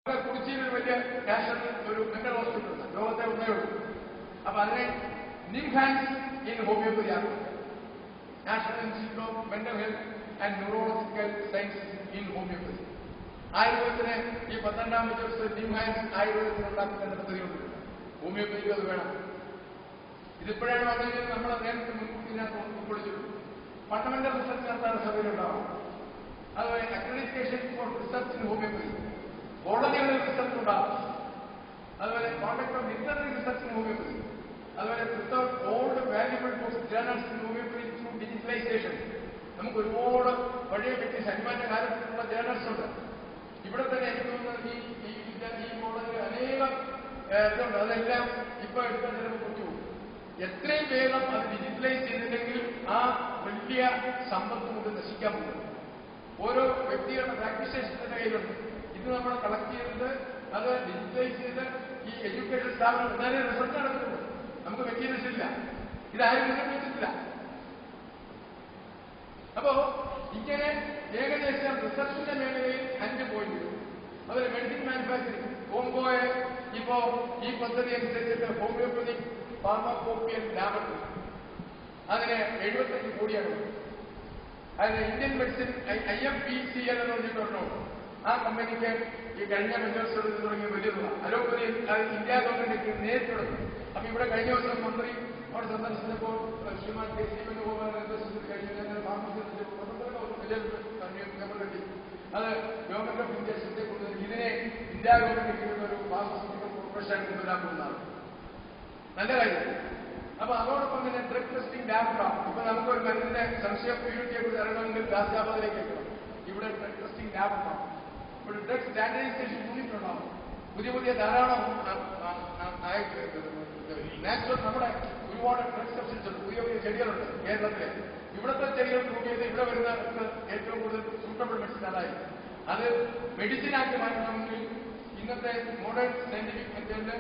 കുറിച്ചിയിൽ വലിയ നാഷണൽ ഒരു mental hospital ഉണ്ട്, ലോകത്തെ ഒന്നേ ഉള്ളൂ. അപ്പൊ അതിനെ നിംഹാൻസ് ഇൻ ഹോമിയോപ്പതി ആക്കും. National institute of mental health and neurological sciences in homoeopathy. ആയുർവേദത്തിന് ഈ 12ാമത്തെ ദിവസം നിംഹാൻസ് ആയുർവേദത്തിന് ഉണ്ടാക്കുന്ന പദ്ധതിയുണ്ട്. ഹോമിയോപ്പതിക്ക് അത് വേണം. ഇതിപ്പോഴാണ് വന്നെങ്കിൽ നമ്മളെ നേരത്തെ മുൻകൂട്ടിനകത്ത് ഉൾക്കൊള്ളിച്ചു. ഫണ്ടമെന്റൽ റിസർച്ച് നടത്താൻ സഭയിലുണ്ടാവും. അതുപോലെ accreditation for research in homoeopathy, കോളനികളിൽ റിസർച്ച് ഉണ്ടാവും. അതുപോലെ conduct of literary research in homoeopathy, അതുപോലെ preserve old valuable books journals in homoeopathy through digitalisation. നമുക്ക് ഒരുപാട് പഴയ വ്യക്തി സന്മാന്റെ കാലത്തിലുള്ള ജേർണൽസ് ഉണ്ട്. ഇവിടെ തന്നെ എനിക്ക് തോന്നുന്നത് ഈ കോളനിയിൽ അനേകം ഇതുണ്ട്. അതെല്ലാം ഇപ്പൊ എടുത്ത ചിലപ്പോൾ കുറച്ചു പോകും. എത്രയും വേഗം അത് ഡിജിറ്റലൈസ് ചെയ്തില്ലെങ്കിൽ ആ വലിയ സമ്പത്ത് കൊണ്ട് നശിക്കാൻ പോകും. ഓരോ വ്യക്തികളുടെ പ്രാക്ടീഷേഴ്സിന്റെ കയ്യിലുണ്ട്. ഇത് നമ്മൾ കളക്ട് ചെയ്തിട്ട് അത് ഡിജിറ്റലൈസ് ചെയ്ത് ഈ എഡ്യൂക്കേഷൻ സ്ഥാപനം വളരെ റിസർച്ച് നടക്കുന്നുണ്ട്. നമുക്ക് മെറ്റീരിയൽസ് ഇല്ല, ഇതാരും മുന്നോട്ട് വെച്ചിട്ടില്ല. അപ്പോ ഇങ്ങനെ ഏകദേശം റിസർച്ചിന്റെ മേഖലയിൽ 5 പോയിന്റ്. അതുപോലെ മെഡിസിൻ മാനുഫാക്ചറിംഗ്, കോംബോയെ ഇപ്പോ ഈ പദ്ധതി അനുസരിച്ചിട്ട് ഹോമിയോപ്പതി ഫാർമക്കോപ്പിയൽ ലാബറട്ടറി അതിന് 75 കോടിയാണ്. അതിന് ഇന്ത്യൻ മെഡിസിൻ IMPCL എന്ന് പറഞ്ഞിട്ടുണ്ടോ, ആ കമ്പനിക്ക് ഈ കഴിഞ്ഞ 5 വർഷത്തിൽ തുടങ്ങിയ വലിയ തുക അലോപ്പതി ഇന്ത്യ ഗവൺമെന്റ് നേരിട്ട് തുടങ്ങി. അപ്പൊ ഇവിടെ കഴിഞ്ഞ ദിവസം മന്ത്രി അവിടെ സന്ദർശിച്ചപ്പോൾ ശ്രീമാൻ കെ സി വേണുഗോപാൽ നിർദ്ദേശിച്ചത് കഴിഞ്ഞ ഫാർമസിസ്റ്റ് അത് ഗവൺമെന്റ് ഓഫ് ഇന്ത്യ ശ്രദ്ധയിൽ കൊണ്ടുവരും. ഇതിനെ ഇന്ത്യ ഗവൺമെന്റ് ചെയ്യുന്ന ഒരു ഫാർമസ്യൂട്ടിക്കൽ കോർപ്പറേഷൻ കൊണ്ടുവരാമെന്നാണ്. നല്ല കാര്യം. അപ്പൊ അതോടൊപ്പം തന്നെ ഡ്രഗ് ടെസ്റ്റിംഗ് ലാബ് ഉണ്ടാവും. ഇപ്പൊ നമുക്കൊരു മരുന്നിന്റെ സംശയ പ്യൂരിറ്റിയെ കുറിച്ച് അറിയണമെങ്കിൽ ഗാസിയാബാദിലേക്ക് എത്തണം. ഇവിടെ ഡ്രഗ് ടെസ്റ്റിംഗ് ലാബ് ഉണ്ടാവും. ഇവിടെ ഡ്രഗ് സ്റ്റാൻഡർഡൈസേഷൻ യൂണിറ്റ് ഉണ്ടാവും. പുതിയ ധാരാളം നാച്ചുറൽ നമ്മുടെ ഒരുപാട് ഡ്രഗ് സബ്സ്റ്റൻസ് ഉണ്ട്. പുതിയ ചെടികളുണ്ട് കേരളത്തിലെ. ഇവിടുത്തെ ചെടികൾ കൂട്ടിയത് ഇവിടെ വരുന്ന ഏറ്റവും കൂടുതൽ സൂട്ടബിൾ മെഡിസിൻ അതായത് അത് മെഡിസിനാക്കി മാറ്റണമെങ്കിൽ ഇന്നത്തെ മോഡേൺ സയന്റിഫിക് മെത്തേഡില്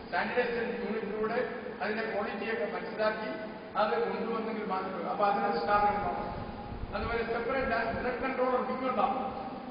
സ്റ്റാൻഡർഡൈസേഷൻ യൂണിറ്റിലൂടെ അതിന്റെ ക്വാളിറ്റിയൊക്കെ മനസ്സിലാക്കി അത് കൊണ്ടുവന്നെങ്കിൽ മാത്രമേ. അപ്പൊ അതിന് സ്ഥാപനം ഉണ്ടാവും. അതുപോലെ സെപ്പറേറ്റ് ഡ്രഗ് കൺട്രോളർ ഉണ്ടാവും.